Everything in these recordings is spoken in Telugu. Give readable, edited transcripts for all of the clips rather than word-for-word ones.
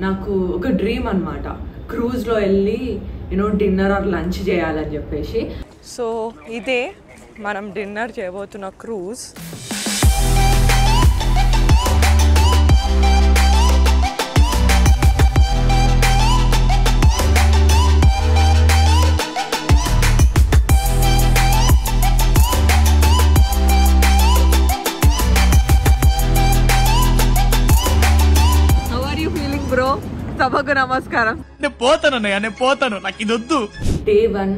నాకు ఒక డ్రీమ్ అనమాట, క్రూజ్లో వెళ్ళి డిన్నర్ ఆర్ లంచ్ చేయాలని చెప్పేసి. సో ఇదే మనం డిన్నర్ చేయబోతున్న క్రూజ్. బ్రో సభకు నమస్కారం. నేను పోతాను, నాకు ఇది వద్దు. డే 1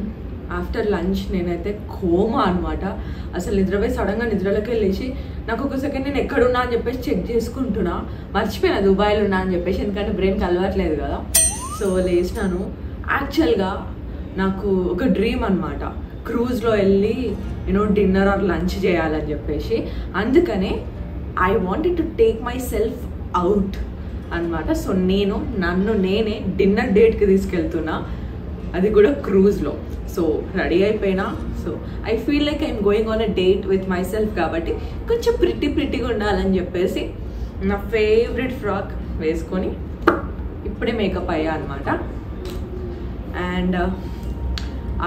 ఆఫ్టర్ లంచ్ నేనైతే కోమా అనమాట. అసలు నిద్రపోయి సడన్గా నిద్రలోకి వెళ్ళేసి నాకు ఒక సెకండ్ నేను ఎక్కడున్నా అని చెప్పేసి చెక్ చేసుకుంటున్నా, మర్చిపోయినా దుబాయ్లో ఉన్నా అని చెప్పేసి, ఎందుకంటే బ్రెయిన్ కలవట్లేదు కదా. సో లేచినాను. యాక్చువల్గా నాకు ఒక డ్రీమ్ అనమాట, క్రూజ్లో వెళ్ళి డిన్నర్ ఆర్ లంచ్ చేయాలని చెప్పేసి. అందుకనే I wanted to take my self out అనమాట. సో నన్ను నేనే డిన్నర్ డేట్కి తీసుకెళ్తున్నా, అది కూడా క్రూజ్లో. సో రెడీ అయిపోయినా. So I feel like I'm going on a date with my self కాబట్టి కొంచెం ప్రిట్టిగా ఉండాలని చెప్పేసి నా ఫేవరెట్ ఫ్రాక్ వేసుకొని ఇప్పుడే మేకప్ అయ్యా అనమాట. And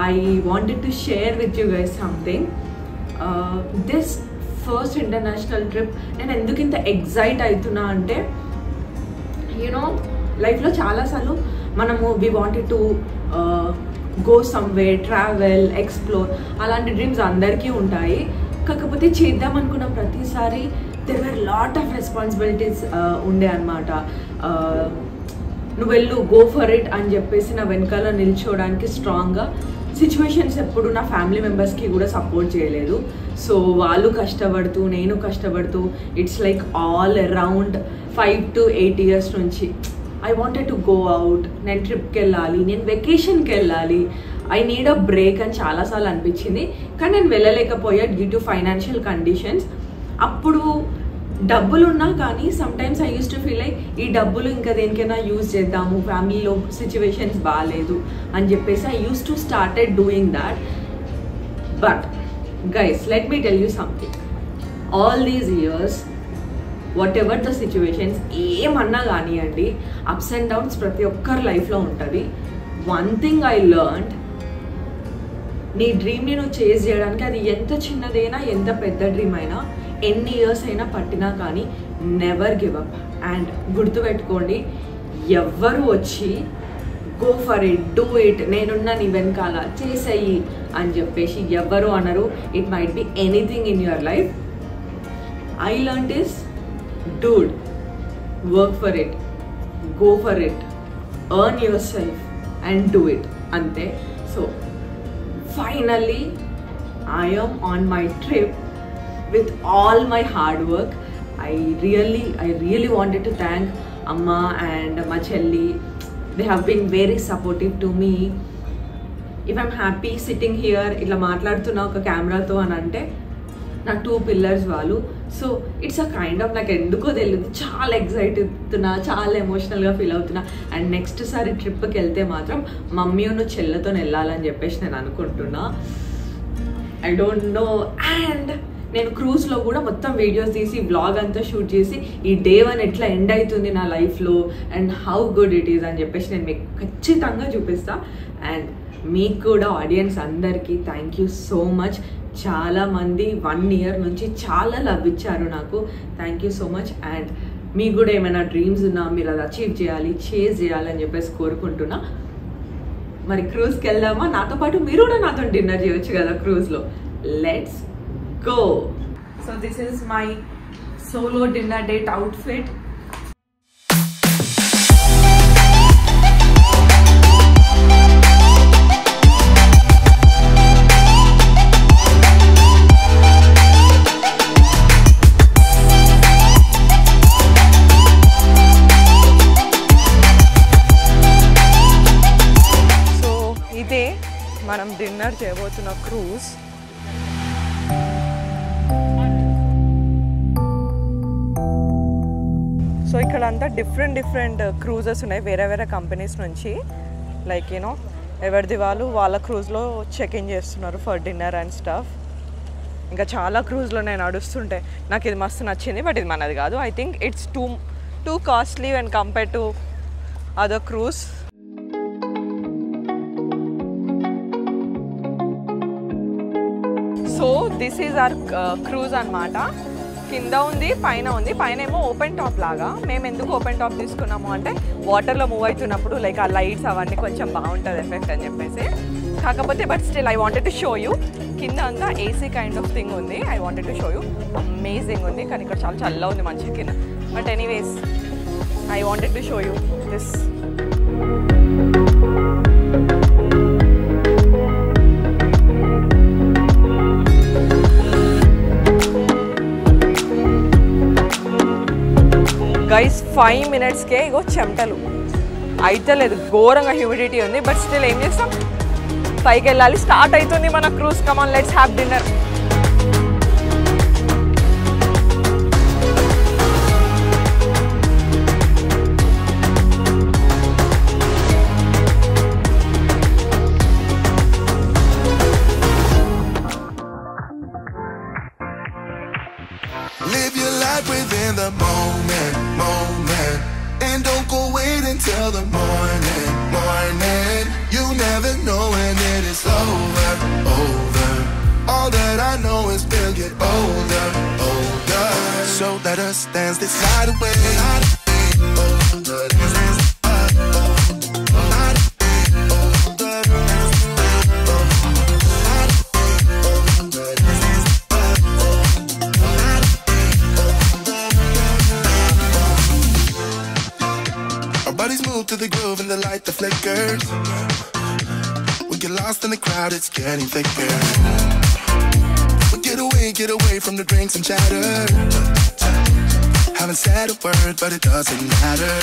I wanted to share with you guys something. This first international trip నేను ఎందుకు ఇంత ఎగ్జైట్ అవుతున్నా అంటే, లైఫ్లో చాలాసార్లు మనము we wanted to go somewhere, travel, explore, అలాంటి డ్రీమ్స్ అందరికీ ఉంటాయి. కాకపోతే చేద్దాం అనుకున్న ప్రతిసారి there were lot of responsibilities ఉండే అనమాట. నువ్వు వెళ్ళు, గో ఫర్ ఇట్ అని చెప్పేసి నా వెనకాల నిల్చోడానికి స్ట్రాంగ్గా సిచ్యువేషన్స్ ఎప్పుడు నా ఫ్యామిలీ మెంబర్స్కి కూడా సపోర్ట్ చేయలేదు. సో వాళ్ళు కష్టపడుతూ నేను కష్టపడుతూ it's like all around 5 to 8 years నుంచి I wanted to go out. నేను ట్రిప్కి వెళ్ళాలి, నేను వెకేషన్కి వెళ్ళాలి, ఐ నీడ్ అ బ్రేక్ అని చాలాసార్లు అనిపించింది. కానీ నేను వెళ్ళలేకపోయా డ్యూ టు ఫైనాన్షియల్ కండిషన్స్. అప్పుడు డబ్బులు ఉన్నా కానీ sometimes I use to feel like ఈ డబ్బులు ఇంకా దేనికైనా యూజ్ చేద్దాము, ఫ్యామిలీలో సిచ్యువేషన్స్ బాగాలేదు అని చెప్పేసి I use to started doing that. But guys, let me tell you something. All these years what ever the situations ఏమన్నా కానివ్వండి, అప్స్ అండ్ డౌన్స్ ప్రతి ఒక్కరి లైఫ్లో ఉంటుంది. వన్ థింగ్ ఐ లెర్న్డ్, నీ డ్రీమ్ని నువ్వు చేజ్ చేయడానికి అది ఎంత చిన్నదైనా ఎంత పెద్ద డ్రీమ్ అయినా ఎన్ని ఇయర్స్ అయినా పట్టినా కానీ నెవర్ గివ్ అప్. అండ్ గుర్తుపెట్టుకోండి, ఎవ్వరు వచ్చి go for it, do it, నేనున్నా నీ వెనకాల చేసేయి అని చెప్పేసి ఎవ్వరు అనరు. It might be anything in your life. I learned is, dude, work for it, go for it, earn yourself and do it, ante. So finally I am on my trip with all my hard work. I really wanted to thank Amma and ma chelli. They have been very supportive to me. If I'm happy sitting here itla maatladutuna oka camera tho anante నా 2 pillars వాళ్ళు. So it's a kind of, నాకు ఎందుకో తెలియదు, చాలా ఎగ్జైట్ అవుతున్నా, చాలా ఎమోషనల్గా ఫీల్ అవుతున్నా. అండ్ నెక్స్ట్ సారి ట్రిప్కి వెళ్తే మాత్రం మమ్మీను చెల్లెతో వెళ్ళాలని చెప్పేసి నేను అనుకుంటున్నా. I don't know. అండ్ నేను క్రూజ్లో కూడా మొత్తం వీడియోస్ తీసి వ్లాగ్ అంతా షూట్ చేసి ఈ డే 1 ఎట్లా ఎండ్ అవుతుంది నా లైఫ్లో and how good it is అని చెప్పేసి నేను మీకు ఖచ్చితంగా చూపిస్తాను. అండ్ మీకు కూడా ఆడియన్స్ అందరికీ థ్యాంక్ యూ సో మచ్. చాలామంది 1 year నుంచి చాలా లవ్ ఇచ్చారు నాకు. Thank you so much. And మీకు కూడా ఏమైనా డ్రీమ్స్ ఉన్నా మీరు అది అచీవ్ చేయాలి, చేజ్ చేయాలని చెప్పేసి కోరుకుంటున్నా. మరి క్రూజ్కి వెళ్దామా? నాతో పాటు మీరు కూడా నాతో డిన్నర్ చేయొచ్చు కదా క్రూజ్లో. Let's go. So this is my solo dinner date outfit. మనం డిన్నర్ చేయబోతున్న క్రూజ్. సో ఇక్కడ అంతా డిఫరెంట్ క్రూజెస్ ఉన్నాయి వేరే కంపెనీస్ నుంచి. లైక్ ఎవరిది వాళ్ళ క్రూజ్లో చెక్ ఇన్ చేస్తున్నారు ఫర్ డిన్నర్ అండ్ స్టఫ్. ఇంకా చాలా క్రూజ్లో నేను నడుస్తుంటే నాకు ఇది మస్తు నచ్చింది, బట్ ఇది మనది కాదు. I think it's too costly and compare to other cruise. So this is our cruise అన్నమాట. కింద ఉంది, పైన ఉంది. పైన ఏమో ఓపెన్ టాప్ లాగా. మేము ఎందుకు ఓపెన్ టాప్ తీసుకున్నాము అంటే వాటర్లో మూవ్ అవుతున్నప్పుడు లైక్ ఆ లైట్స్ అవన్నీ కొంచెం బాగుంటుంది ఎఫెక్ట్ అని చెప్పేసి. కాకపోతే but still I wanted to show you. కింద అంతా ఏసీ కైండ్ ఆఫ్ థింగ్ ఉంది. I wanted to show you. Amazing ఉంది, కానీ ఇక్కడ చాలా చల్లగా ఉంది మంచిగా కింద. But anyways I wanted to show you this. Guys 5 minutesకే ఇగో చెమటలు అయితే లేదు, ఘోరంగా హ్యూమిడిటీ ఉంది. బట్ స్టిల్ ఏం చేస్తాం, పైకి వెళ్ళాలి. స్టార్ట్ అవుతుంది మన cruise. Come on, let's have dinner. Live your life within the moment, moment. And don't go wait until the morning, morning. You never know when it is over, over. All that I know is we'll get older, older. So let us dance this night away. To the groove and the light that flickers. We get lost in the crowd, it's getting thicker. We get away from the drinks and chatter. Haven't said a word, but it doesn't matter.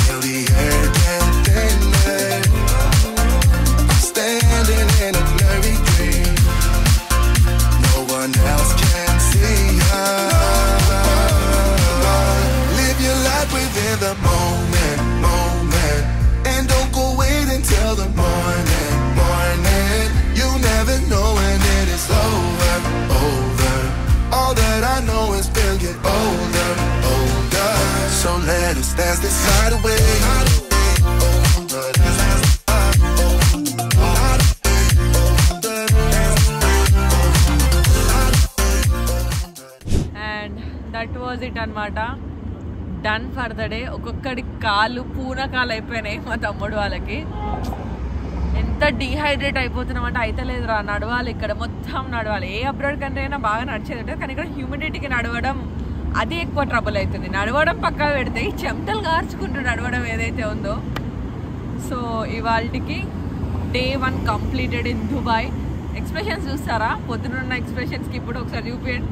Feel the air get thinner. Standing in a blurry dream. No one else can see us. Live your life within the moment, moment. And don't go wait until the morning, morning. You never know when it is over, over. All that I know is we'll get older, older. So let us dance this night away. And that was it అన్నమాట. Done for the day. ఒక్కొక్కడి కాళ్ళు పూనకాలు అయిపోయినాయి మా తమ్ముడు వాళ్ళకి. ఎంత డీహైడ్రేట్ అయిపోతున్నాం అంటే అయితే లేదురా, నడవాలి ఇక్కడ మొత్తం నడవాలి. ఏ అబ్రాడ్ కంట్రీ అయినా బాగా నడిచేది ఉంటుంది, కానీ ఇక్కడ హ్యూమిడిటీకి నడవడం అది ఎక్కువ ట్రబుల్ అవుతుంది. నడవడం పక్కా పెడితే ఈ చెమటలు కార్చుకుంటూ నడవడం ఏదైతే ఉందో. సో ఇవాళకి day 1 completed in Dubai. Expressions చూస్తారా, పొద్దునున్న ఎక్స్ప్రెషన్స్కి ఇప్పుడు ఒకసారి చూపించండి.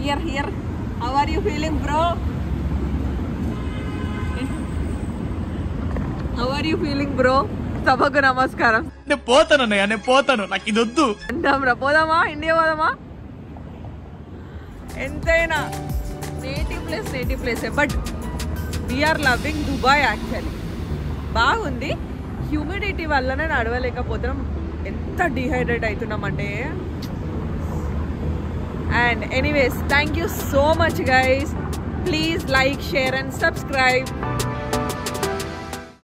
Here here, how are you feeling bro? How are you feeling bro? సభకు నమస్కారం. నేను పోతానన్నయ్య, నేను పోతాను, నాకు ఇది వద్దు. అంటాంరా, పోదామా? ఇండియా పోదామా? ఎంతైనా నేటివ్ ప్లేసే. But we're loving Dubai actually. బాగుంది. హ్యూమిడిటీ వల్లనే నడవలేకపోతున్నాం. ఎంత డిహైడ్రేట్ అవుతున్నామంటే. And anyways, thank you so much guys. Please like, share and subscribe.